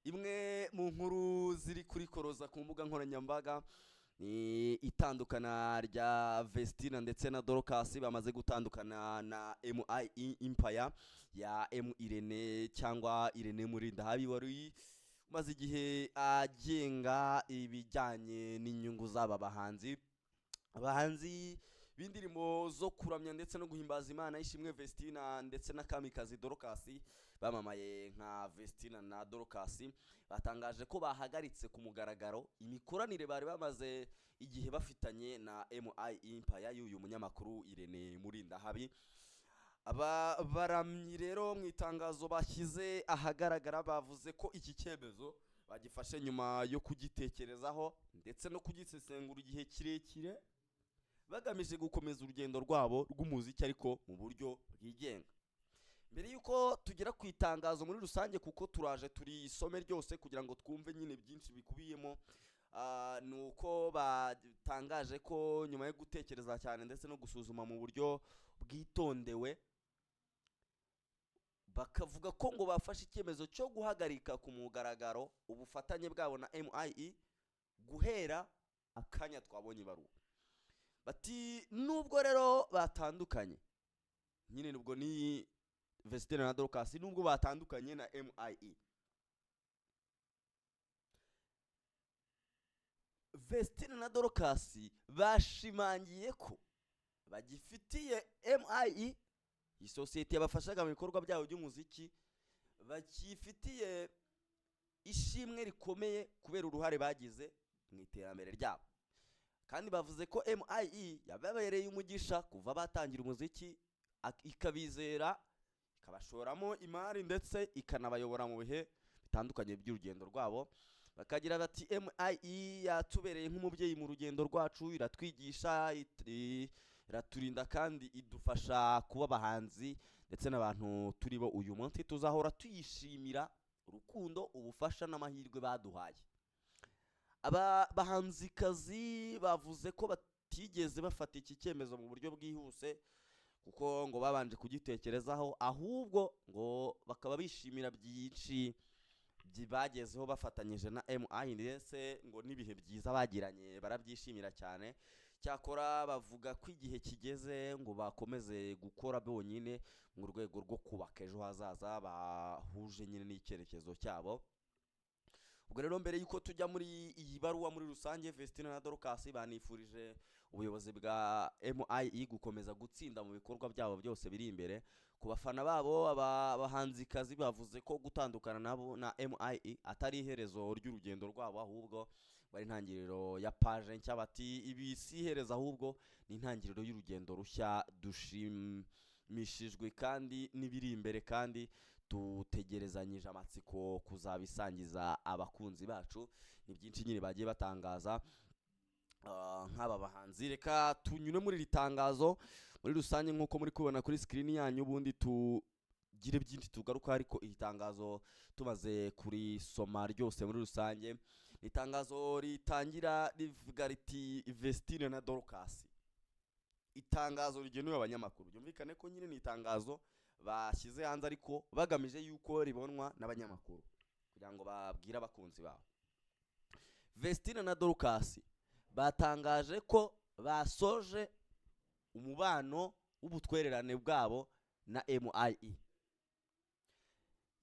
imwe mu nkuru ziri kuri koroza ku mbuga nkoranyambaga ni itandukana rya Vestina ndetse na Dorcas bamaze gutandukana na MI Empire ya M Irene cyangwa Irene Murindahabi wari maze igihe agenga ibijyanye n'inyungu z'aba abahanzi b'indirimbo zo kuramya ndetse no guhimbaza Imana Ishimwe Vestina ndetse na Kamikazi Dorcas bamamaye nka Vestina na Dorcas batangaje ko bahagaritse ku mugaragaro imikoranire bari bamaze igihe bafitanye na MI Empire y'uyu munyamakuru Irene Murindahabi. Aba baramyi rero mu itangazo bashyize ahagaragara bavuze ko iki cyemezo bagifashe nyuma yo kugitekerezaho ndetse no kugisesengura igihe kirekire bagamije gukomeza urugendo rwabo rw'umuziki ariko mu buryo bwigenga. Mbere yuko tugera ku itangazo muri rusange kuko turaje turi isome ryose kugira ngo twumve nyine byinshi bikubiyemo, nuko batangaje ko nyuma yo gutekereza cyane ndetse no gusuzuma mu buryo bwitondewe bakavuga ko ngo bafashe icyemezo cyo guhagarika ku mugaragaro ubufatanye bwabo na MIE guhera akanya twabonye ibaruwa. Bati nubwo rero batandukanye nyine nubwo ni Vestina na Dorcas nubwo batandukanye na MIE, Vestina na Dorcas bashimangiye ko bagifitiye MIE isosiyete yabafashaga mu bikorwa byabo by'umuziki bakifitiye ishimwe rikomeye kubera uruhare bagize mu iterambere ryabo, kandi bavuze ko MIE yababereye umugisha kuva batangira umuziki ikabizera ikabashoramo imari ndetse ikanabayobora mu bihe bitandukanye by'urugendo rwabo. Bakagira bati MIE yatubereye nk'umubyeyi mu rugendo rwacu, iratwigisha iraturinda kandi idufasha kuba abahanzi ndetse n'abantu turi bo uyu munsi. Tuzahora tuyishimira urukundo, ubufasha n'amahirwe baduhaye. Aba bahanzikazi bavuze ko batigeze bafata iki cyemezo mu buryo bwihuse kuko ngo babanje kugitekerezaho, ahubwo ngo bakaba bishimira byinshi bagezeho bafatanyije na MI ndetse ngo n'ibihe byiza bagiranye barabyishimira cyane. Cyakora bavuga ko igihe kigeze ngo bakomeze gukora bonyine mu rwego rwo kubaka ejo hazaza bahuje nyine n'icyerekezo cyabo. Ubwo rero mbere yuko tujya muri iyi baruwa muri rusange, Vestina na Dorcas banifurije ubuyobozi bwa MIE gukomeza gutsinda mu bikorwa byabo byose biri imbere. Ku bafana babo abahanzikazi bavuze ko gutandukana nabo na MIE atari iherezo ry'urugendo rwabo ahubwo bari intangiriro ya page nshya. Bati ibi si iherezo ahubwo ni intangiriro y'urugendo rushya dushimishijwe kandi n'ibiri imbere, kandi tutegerezanyije amatsiko kuzabisangiza abakunzi bacu. Ni byinshi nyine bagiye batangaza nk'aba bahanzi. Reka tunyure muri iri tangazo muri rusange nk'uko muri kubona kuri screen yanyu, ubundi tugire byinshi tugaruka, ariko iri tangazo tumaze kurisoma ryose muri rusange. Itangazo ritangira rivuga riti Vestina na Dorcas, itangazo rigenewe abanyamakuru. Byumvikane ko nyine ni itangazo bashyize hanze ariko bagamije yuko ribonwa n'abanyamakuru kugira ngo babwire abakunzi babo. Vestina na Dorcas batangaje ko basoje umubano w'ubutwererane bwabo na MIE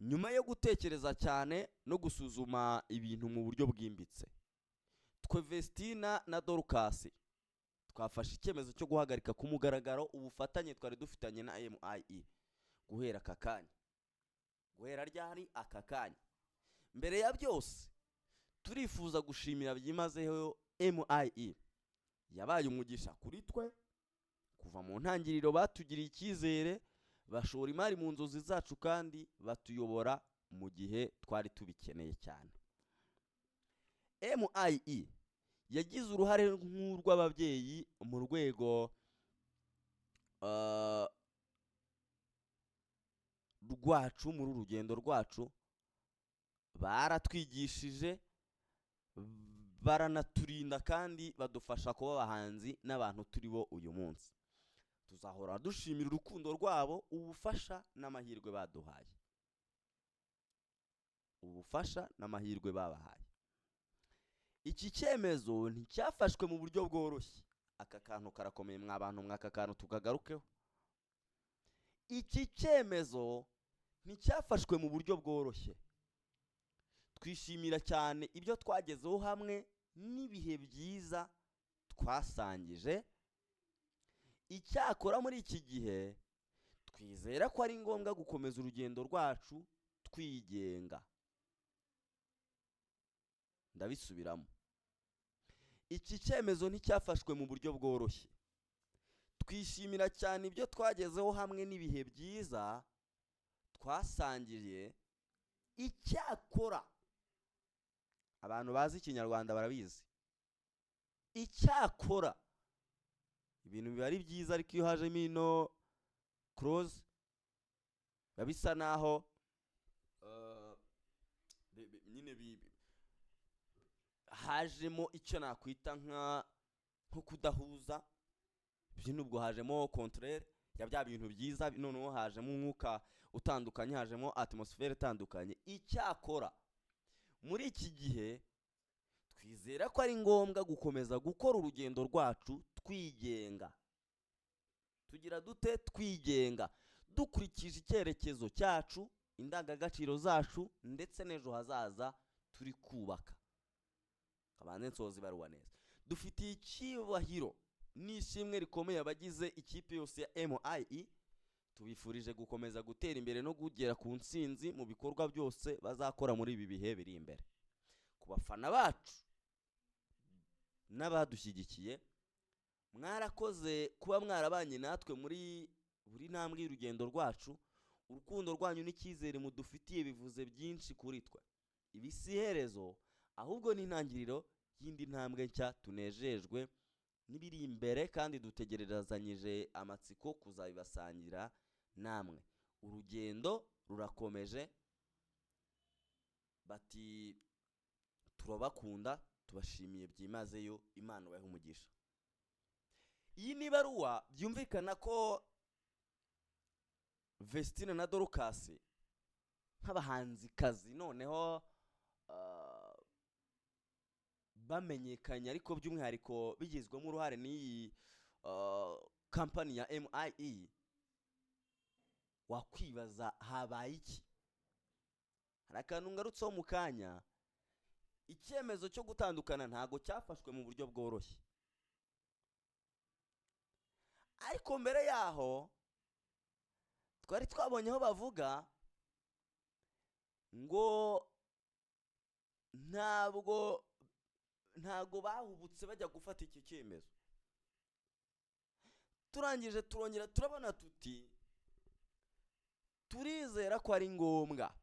nyuma yo gutekereza cyane no gusuzuma ibintu mu buryo bwimbitse. Twe Vestina na Dorcas twafashe icyemezo cyo guhagarika ku mugaragaro ubufatanye twari dufitanye na MIE guhera aka kanya. Guhera ryari aka kanya? Mbere ya byose turifuza gushimira byimazeho MIE, yabaye umugisha kuri twe kuva mu ntangiriro. Batugiriye icyizere, bashora imari mu nzozi zacu kandi batuyobora mu gihe twari tubikeneye cyane. MIE yagize uruhare nk'urw'ababyeyi mu rwego rwacu muri urugendo rwacu. Baratwigishije, baranaturinda kandi badufasha kuba abahanzi n'abantu turi bo uyu munsi. Tuzahora dushimira urukundo rwabo, ubufasha n'amahirwe baduhaye. Ubu ubufasha n'amahirwe babahaye. Iki cyemezo nticyafashwe mu buryo bworoshye. Aka kantu karakomeye mwabantu, mwaka kantu tukagarukeho. Iki cyemezo nticyafashwe mu buryo bworoshye. Twishimira cyane ibyo twagezeho hamwe n'ibihe byiza twasangije. Icyakora muri iki gihe twizera ko ari ngombwa gukomeza urugendo rwacu twigenga. Ndabisubiramo. Iki cyemezo nticyafashwe mu buryo bworoshye. Twishimira cyane ibyo twagezeho hamwe n'ibihe byiza twasangiriye. Icyakora abantu bazi ikinyarwanda barabizi. Icyakora ibintu biba ari byiza, ariko iyo hajemo ino close babisa naho nyine hajemo icyo nakwita nko kudahuza. Nubwo hajemo contraire ya bya bintu byiza, noneho hajemo umwuka utandukanye, hajemo atmosphere itandukanye. Icyakora muri iki gihe twizera ko ari ngombwa gukomeza gukora urugendo rwacu twigenga. Tugira dute? Twigenga, dukurikije icyerekezo cyacu, indangagaciro zacu, ndetse n'ejo hazaza turi kubaka. Kabanze nsoza ibaruwa neza. Dufitiye icyubahiro n'ishimwe rikomeye abagize ikipe yose ya MIE. Tubifurije gukomeza gutera imbere no kugera ku ntsinzi mu bikorwa byose bazakora muri ibi bihe biri imbere. Ku bafana bacu n'abadushyigikiye, mwarakoze kuba mwarabanye natwe muri buri ntambwe y'urugendo rwacu. Urukundo rwanyu n'icyizere mudufitiye bivuze byinshi kuri twe. Ibi si iherezo, ahubwo ni intangiriro y'indi ntambwe nshya. Tunejejwe n'ibiri imbere kandi dutegerezanyije amatsiko kuzabibasangira namwe. Urugendo rurakomeje. Bati turabakunda, tubashimiye byimazeyo, Imana ibahe umugisha. Iyi ni ibaruwa byumvikana ko Vestine na Dorcas nk'abahanzikazi noneho bamenyekanye, ariko by'umwihariko bigizwemo uruhare n'iyi kampani ya MIE, wakwibaza habaye iki? Hari akantu ngarutseho mu kanya. Icyemezo cyo gutandukana ntago cyafashwe mu buryo bworoshye, ariko mbere yaho twari twabonyeho bavuga ngo ntago bahubutse bajya gufata iki cyemezo. Turangije turongera turabona tuti turizera ko ari ngombwa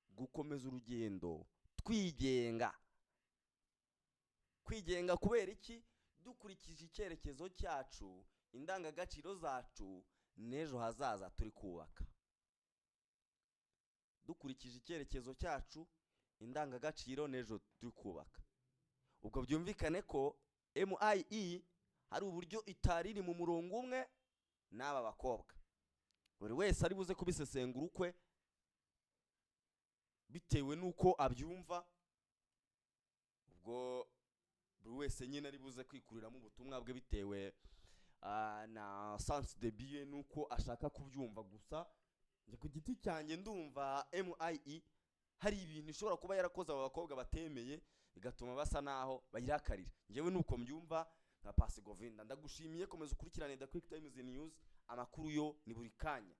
gukomeza urugendo twigenga. Kwigenga kubera iki? Dukurikije icyerekezo cyacu, indangagaciro zacu, n'ejo hazaza turi kubaka. Dukurikije icyerekezo cyacu, indangagaciro, n'ejo turi kubaka. Ubwo byumvikane ko MIE hari uburyo itari iri mu murongo umwe n'aba bakobwa. Buri wese ari buze kubisesengura ukwe bitewe nuko abyumva. Ubwo buri wese nyine ari buze kwikuriramo ubutumwa bwe bitewe na sens de bien nuko ashaka kubyumva. Gusa nje ku giti cyanjye ndumva MIE hari ibintu ishobora kuba yarakoze aba bakobwa batemeye, bigatuma basa naho bayirakarira. Ngewe nuko mbyumva nka Pasi Govinda. Ndagushimiye, komeza ukurikirane The Quick Times News. Amakuru yo ni buri kanya.